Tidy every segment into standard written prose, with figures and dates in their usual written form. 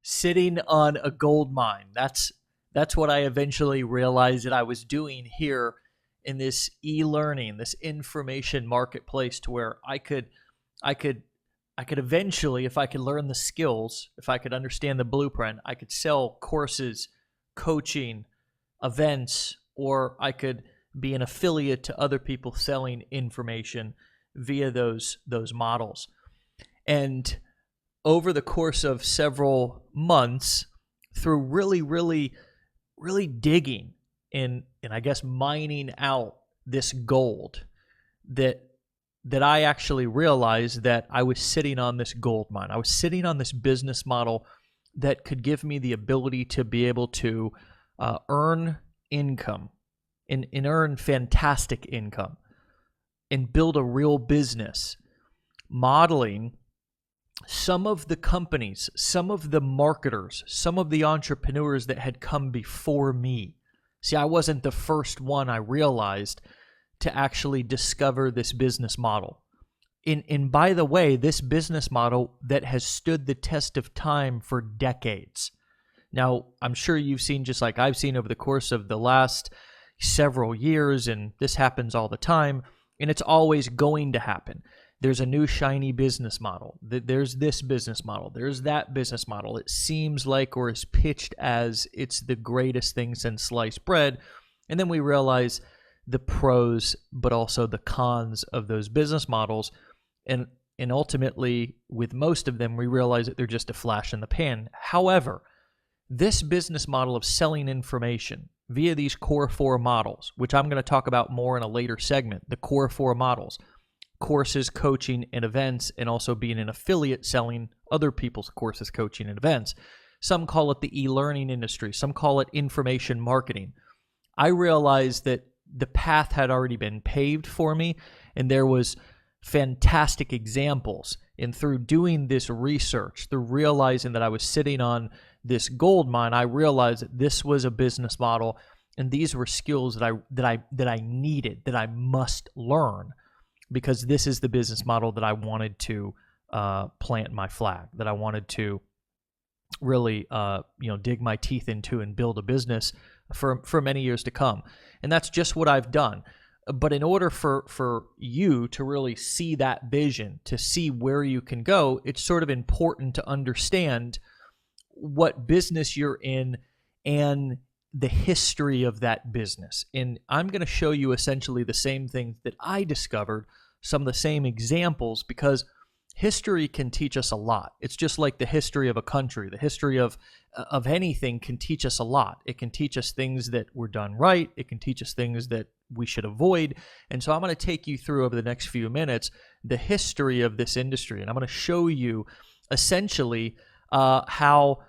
sitting on a gold mine. That's what I eventually realized that I was doing here in this e-learning, this information marketplace, to where I could I could eventually, if I could learn the skills, if I could understand the blueprint, I could sell courses, coaching, events, or I could be an affiliate to other people selling information via those models. And over the course of several months, through really digging and I guess mining out this gold, that I actually realized that I was sitting on this gold mine. I was sitting on this business model that could give me the ability to be able to earn income and earn fantastic income and build a real business, modeling some of the companies, some of the marketers, some of the entrepreneurs that had come before me. See, I wasn't the first one, I realized, to actually discover this business model. And by the way, this business model that has stood the test of time for decades. Now, I'm sure you've seen, just like I've seen over the course of the last several years, and this happens all the time, and it's always going to happen. There's a new shiny business model. There's this business model. There's that business model. It seems like, or is pitched as, it's the greatest thing since sliced bread. And then we realize the pros, but also the cons of those business models. And ultimately, with most of them, we realize that they're just a flash in the pan. However, this business model of selling information via these core four models, which I'm going to talk about more in a later segment, the core four models: courses, coaching, and events, and also being an affiliate selling other people's courses, coaching, and events. Some call it the e-learning industry. Some call it information marketing. I realized that the path had already been paved for me, and there was fantastic examples. And through doing this research, through realizing that I was sitting on this gold mine, I realized that this was a business model, and these were skills that I needed, that I must learn, because this is the business model that I wanted to plant my flag, that I wanted to really dig my teeth into and build a business for many years to come. And that's just what I've done. But in order for you to really see that vision, to see where you can go, it's sort of important to understand what business you're in and the history of that business. And I'm going to show you essentially the same things that I discovered, some of the same examples, because history can teach us a lot. It's just like the history of a country. The history of anything can teach us a lot. It can teach us things that were done right. It can teach us things that we should avoid. And so I'm going to take you through, over the next few minutes, the history of this industry. And I'm going to show you essentially how,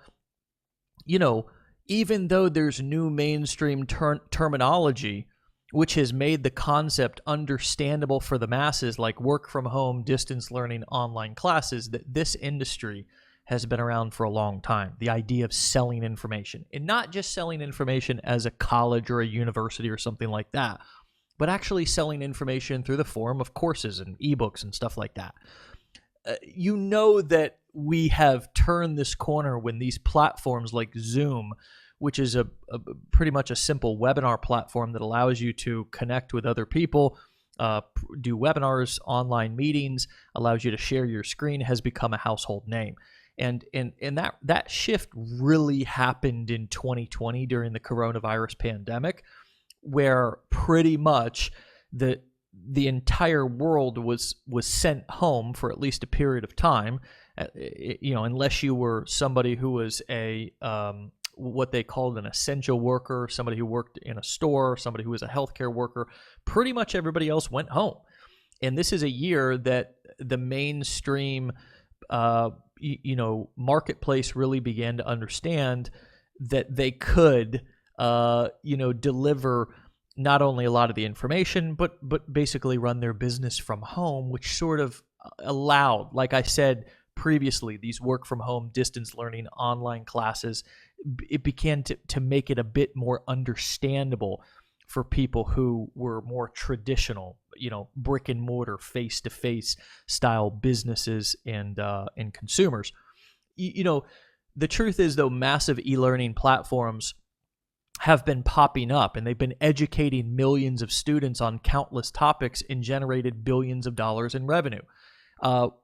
even though there's new mainstream terminology, which has made the concept understandable for the masses, like work from home, distance learning, online classes, that this industry has been around for a long time. The idea of selling information, and not just selling information as a college or a university or something like that, but actually selling information through the form of courses and ebooks and stuff like that. You know that we have turned this corner when these platforms like Zoom, which is a pretty much a simple webinar platform that allows you to connect with other people, do webinars, online meetings, allows you to share your screen, has become a household name. And that shift really happened in 2020 during the coronavirus pandemic, where pretty much the entire world was sent home for at least a period of time. Unless you were somebody who was a what they called an essential worker, somebody who worked in a store, somebody who was a healthcare worker, pretty much everybody else went home. And this is a year that the mainstream, marketplace really began to understand that they could, deliver not only a lot of the information, but basically run their business from home, which sort of allowed, like I said previously, these work from home, distance learning, online classes. It began to make it a bit more understandable for people who were more traditional, brick and mortar, face-to-face style businesses and consumers. the truth is, though, massive e-learning platforms have been popping up, and they've been educating millions of students on countless topics and generated billions of dollars in revenue.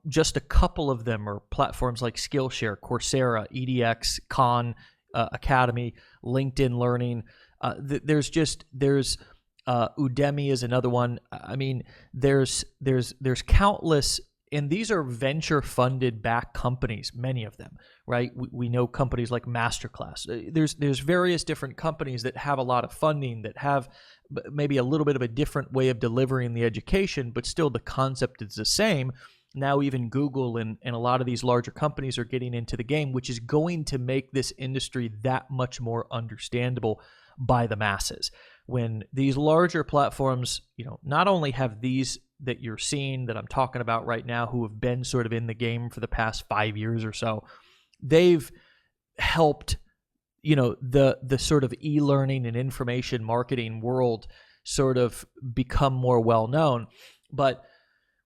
Just a couple of them are platforms like Skillshare, Coursera, EDX, Khan Academy, LinkedIn Learning. There's Udemy is another one. I mean, there's countless, and these are venture-funded back companies, many of them, right? We know companies like Masterclass. There's various different companies that have a lot of funding, that have maybe a little bit of a different way of delivering the education, but still the concept is the same. Now even Google and a lot of these larger companies are getting into the game, which is going to make this industry that much more understandable by the masses. When these larger platforms, not only have these that you're seeing that I'm talking about right now, who have been sort of in the game for the past 5 years or so, they've helped, the sort of e-learning and information marketing world sort of become more well-known. But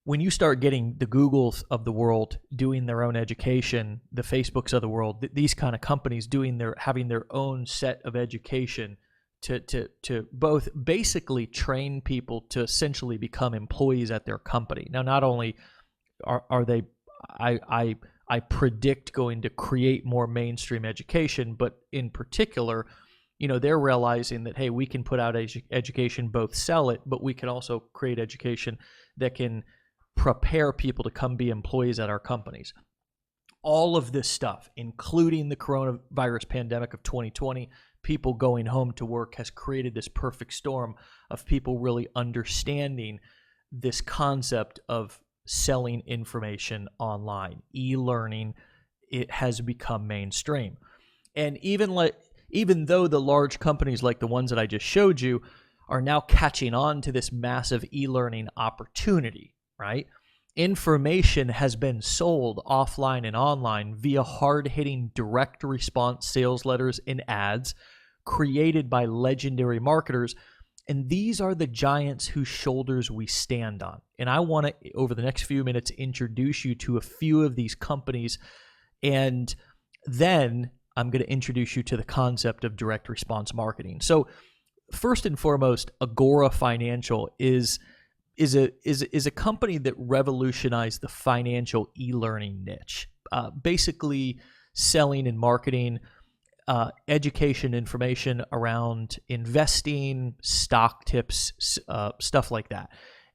when you start getting the Googles of the world doing their own education, the Facebooks of the world, these kind of companies having their own set of education to both basically train people to essentially become employees at their company. Now, not only are they, I predict, going to create more mainstream education, but in particular, they're realizing that, hey, we can put out education, both sell it, but we can also create education that can prepare people to come be employees at our companies. All of this stuff, including the coronavirus pandemic of 2020, people going home to work, has created this perfect storm of people really understanding this concept of selling information online. E-learning, it has become mainstream. And even though the large companies like the ones that I just showed you are now catching on to this massive e-learning opportunity, right? Information has been sold offline and online via hard-hitting direct response sales letters and ads created by legendary marketers. And these are the giants whose shoulders we stand on. And I want to, over the next few minutes, introduce you to a few of these companies. And then I'm going to introduce you to the concept of direct response marketing. So first and foremost, Agora Financial is a company that revolutionized the financial e-learning niche, basically selling and marketing education information around investing, stock tips, stuff like that.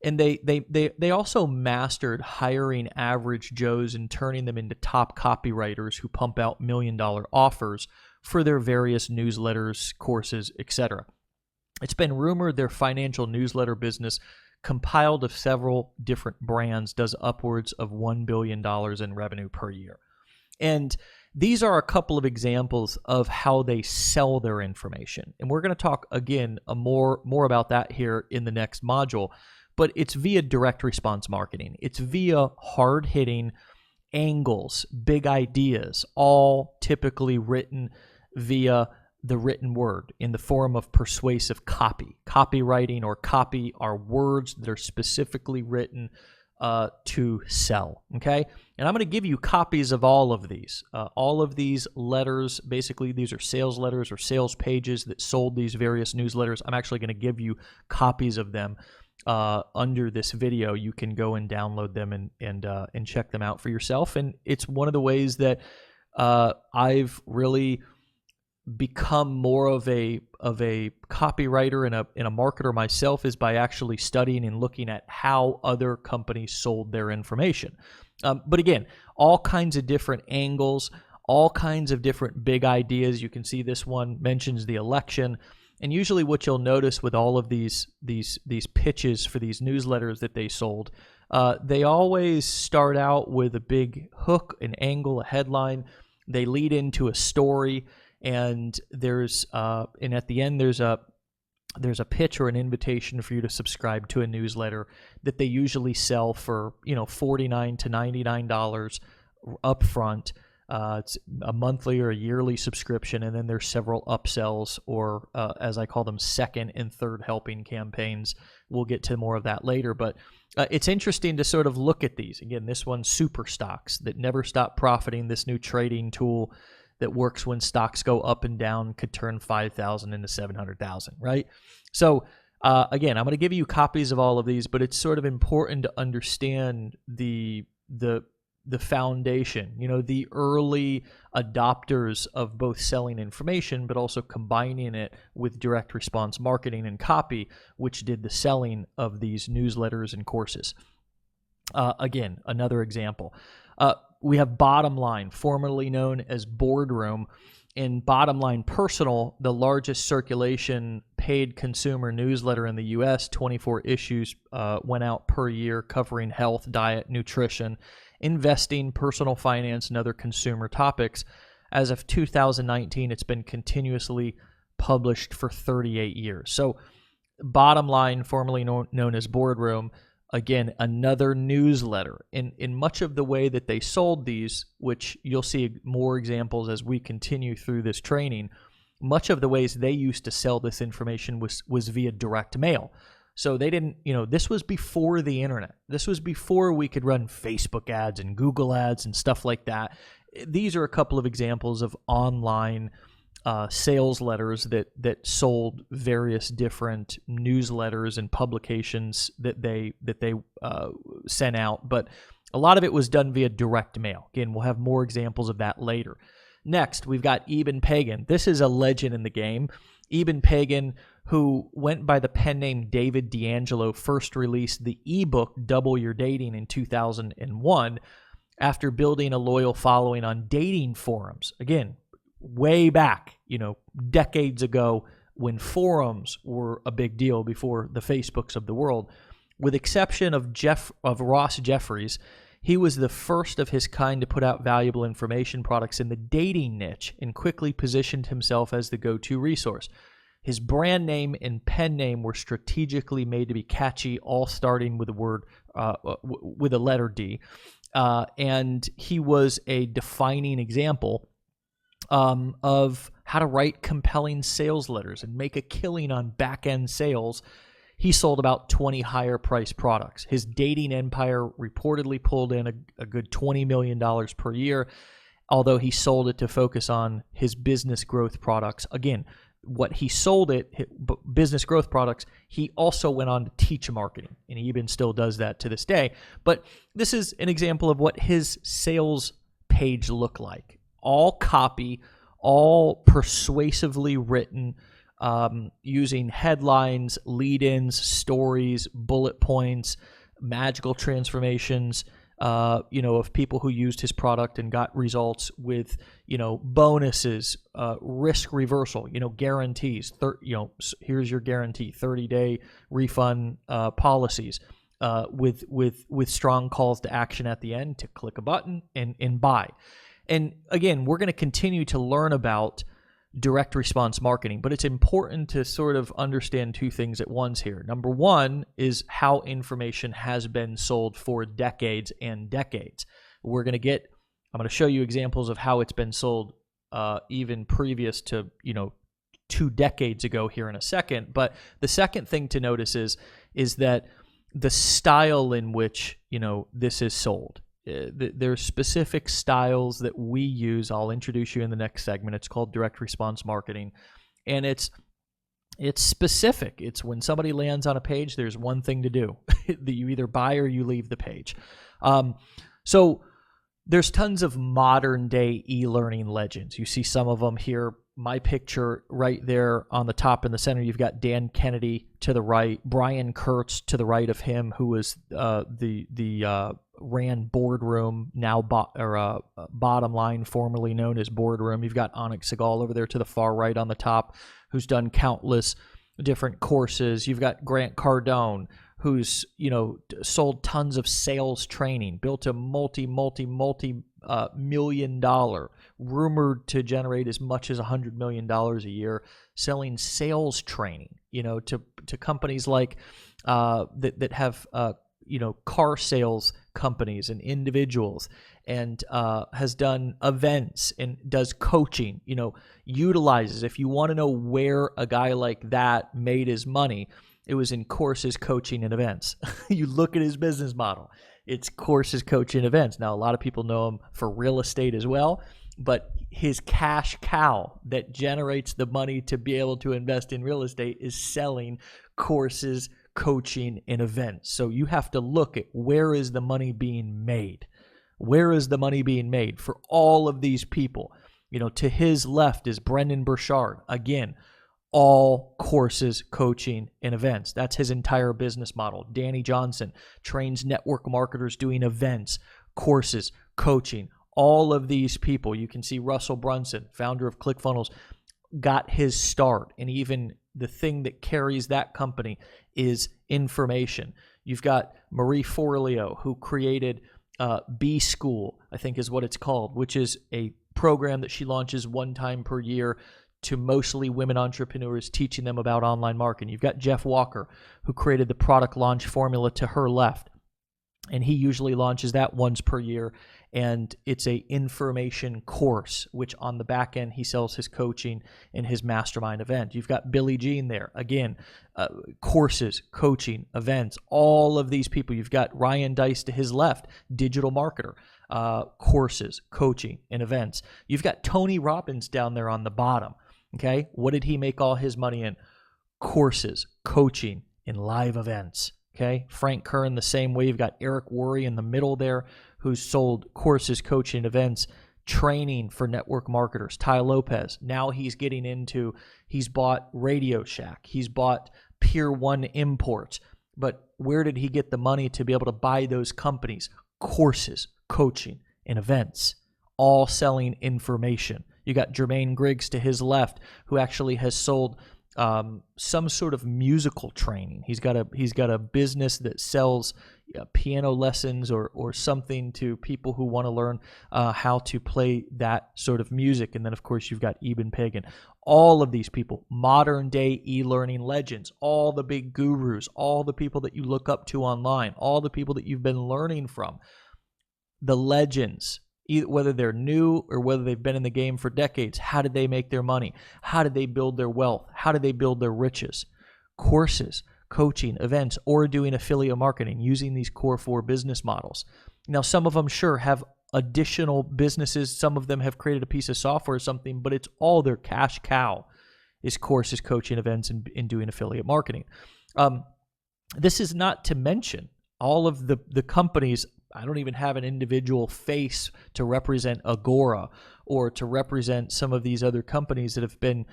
And they also mastered hiring average Joes and turning them into top copywriters who pump out $1 million offers for their various newsletters, courses, etc. It's been rumored their financial newsletter business, compiled of several different brands, does upwards of $1 billion in revenue per year. And these are a couple of examples of how they sell their information. And we're going to talk again more about that here in the next module. But it's via direct response marketing. It's via hard-hitting angles, big ideas, all typically written via the written word in the form of persuasive copy. Copywriting or copy are words that are specifically written to sell, okay? And I'm going to give you copies of all of these. All of these letters, basically these are sales letters or sales pages that sold these various newsletters. I'm actually going to give you copies of them under this video. You can go and download them and check them out for yourself. And it's one of the ways that I've really become more of a copywriter and a marketer myself, is by actually studying and looking at how other companies sold their information. But again, all kinds of different angles, all kinds of different big ideas. You can see this one mentions the election. And usually what you'll notice with all of these pitches for these newsletters that they sold, they always start out with a big hook, an angle, a headline. They lead into a story. And and at the end there's a pitch or an invitation for you to subscribe to a newsletter that they usually sell for $49 to $99 upfront. It's a monthly or a yearly subscription, and then there's several upsells or as I call them, second and third helping campaigns. We'll get to more of that later, but it's interesting to sort of look at these. Again, this one's Super Stocks that never stop profiting, this new trading tool that works when stocks go up and down could turn 5,000 into 700,000, right? So again, I'm going to give you copies of all of these, but it's sort of important to understand the foundation, the early adopters of both selling information, but also combining it with direct response marketing and copy, which did the selling of these newsletters and courses. Again, another example. We have Bottom Line, formerly known as Boardroom. In Bottom Line Personal, the largest circulation paid consumer newsletter in the U.S., 24 issues went out per year covering health, diet, nutrition, investing, personal finance, and other consumer topics. As of 2019, it's been continuously published for 38 years. So Bottom Line, formerly known as Boardroom, again, another newsletter. In much of the way that they sold these, which you'll see more examples as we continue through this training, much of the ways they used to sell this information was via direct mail. So they didn't, this was before the internet. This was before we could run Facebook ads and Google ads and stuff like that. These are a couple of examples of online sales letters that sold various different newsletters and publications that they sent out, but a lot of it was done via direct mail. Again, we'll have more examples of that later. Next, we've got Eben Pagan. This is a legend in the game. Eben Pagan, who went by the pen name David D'Angelo, first released the ebook Double Your Dating in 2001 after building a loyal following on dating forums. Again, way back, decades ago when forums were a big deal before the Facebooks of the world. With exception of Ross Jeffries, he was the first of his kind to put out valuable information products in the dating niche and quickly positioned himself as the go-to resource. His brand name and pen name were strategically made to be catchy, all starting with a letter D. And he was a defining example of how to write compelling sales letters and make a killing on back-end sales. He sold about 20 higher-priced products. His dating empire reportedly pulled in a good $20 million per year, although he sold it to focus on his business growth products. Again, what he sold business growth products, he also went on to teach marketing, and he even still does that to this day. But this is an example of what his sales page looked like. All copy, all persuasively written, using headlines, lead-ins, stories, bullet points, magical transformations, of people who used his product and got results with, bonuses, risk reversal, guarantees. Here's your guarantee, 30-day refund policies, with strong calls to action at the end to click a button and buy. And again, we're going to continue to learn about direct response marketing, but it's important to sort of understand two things at once here. Number one is how information has been sold for decades and decades. I'm going to show you examples of how it's been sold even previous to, 2 decades ago here in a second. But the second thing to notice is that the style in which, this is sold. There's specific styles that we use. I'll introduce you in the next segment. It's called direct response marketing, and it's specific. It's when somebody lands on a page, there's one thing to do. You either buy or you leave the page. So there's tons of modern day e-learning legends. You see some of them here. My picture right there on the top in the center, you've got Dan Kennedy to the right, Brian Kurtz to the right of him, who was ran Boardroom, now Bottom Line, formerly known as Boardroom. You've got Anik Segal over there to the far right on the top, who's done countless different courses. You've got Grant Cardone, who's sold tons of sales training, built a multi $1 million, rumored to generate as much as $100 million a year, selling sales training, to companies like that have car sales companies and individuals, and has done events and does coaching. Utilizes, if you want to know where a guy like that made his money, it was in courses, coaching, and events. You look at his business model. It's courses, coaching, events. Now, a lot of people know him for real estate as well, but his cash cow that generates the money to be able to invest in real estate is selling courses, coaching, and events. So you have to look at where is the money being made? Where is the money being made for all of these people? To his left is Brendan Burchard. Again, all courses, coaching, and events. That's his entire business model. Danny Johnson trains network marketers doing events, courses, coaching. All of these people, you can see Russell Brunson, founder of ClickFunnels, got his start. And even the thing that carries that company is information. You've got Marie Forleo, who created B School, I think is what it's called, which is a program that she launches one time per year to mostly women entrepreneurs, teaching them about online marketing. You've got Jeff Walker, who created the product launch formula to her left. And he usually launches that once per year. And it's a information course, which on the back end, he sells his coaching and his mastermind event. You've got Billie Jean there. Again, courses, coaching, events, all of these people. You've got Ryan Dice to his left, digital marketer, courses, coaching, and events. You've got Tony Robbins down there on the bottom. Okay, what did he make all his money in? Courses, coaching, and live events. Okay, Frank Kern the same way. You've got Eric Worre in the middle there, who's sold courses, coaching, events, training for network marketers. Tai Lopez, now he's bought Radio Shack. He's bought Pier 1 Imports. But where did he get the money to be able to buy those companies? Courses, coaching, and events, all selling information. You got Jermaine Griggs to his left, who actually has sold some sort of musical training. He's got a business that sells piano lessons or something to people who want to learn how to play that sort of music. And then, of course, you've got Eben Pagan. All of these people, modern day e-learning legends, all the big gurus, all the people that you look up to online, all the people that you've been learning from, the legends, whether they're new or whether they've been in the game for decades. How did they make their money? How did they build their wealth? How did they build their riches? Courses, coaching, events, or doing affiliate marketing using these core 4 business models. Now, some of them sure have additional businesses. Some of them have created a piece of software or something, but it's all their cash cow is courses, coaching, events, and doing affiliate marketing. This is not to mention all of the companies. I don't even have an individual face to represent Agora or to represent some of these other companies that have been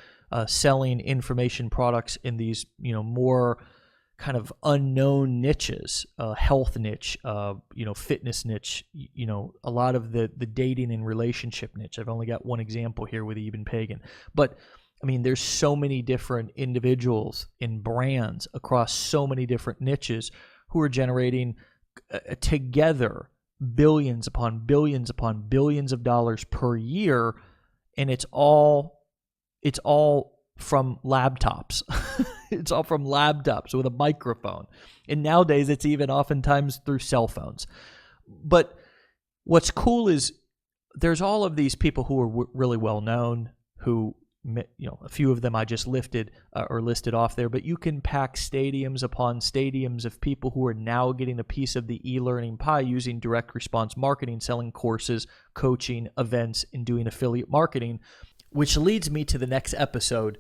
selling information products in these, more kind of unknown niches, health niche, fitness niche, a lot of the dating and relationship niche. I've only got one example here with Eben Pagan, but I mean, there's so many different individuals and brands across so many different niches who are generating together billions upon billions upon billions of dollars per year, and it's all from laptops. It's all from laptops with a microphone, and nowadays it's even oftentimes through cell phones. But what's cool is there's all of these people who are really well known, who, a few of them I just listed off there, but you can pack stadiums upon stadiums of people who are now getting a piece of the e-learning pie using direct response marketing, selling courses, coaching, events, and doing affiliate marketing, which leads me to the next episode,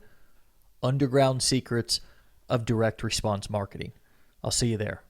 Underground Secrets of Direct Response Marketing. I'll see you there.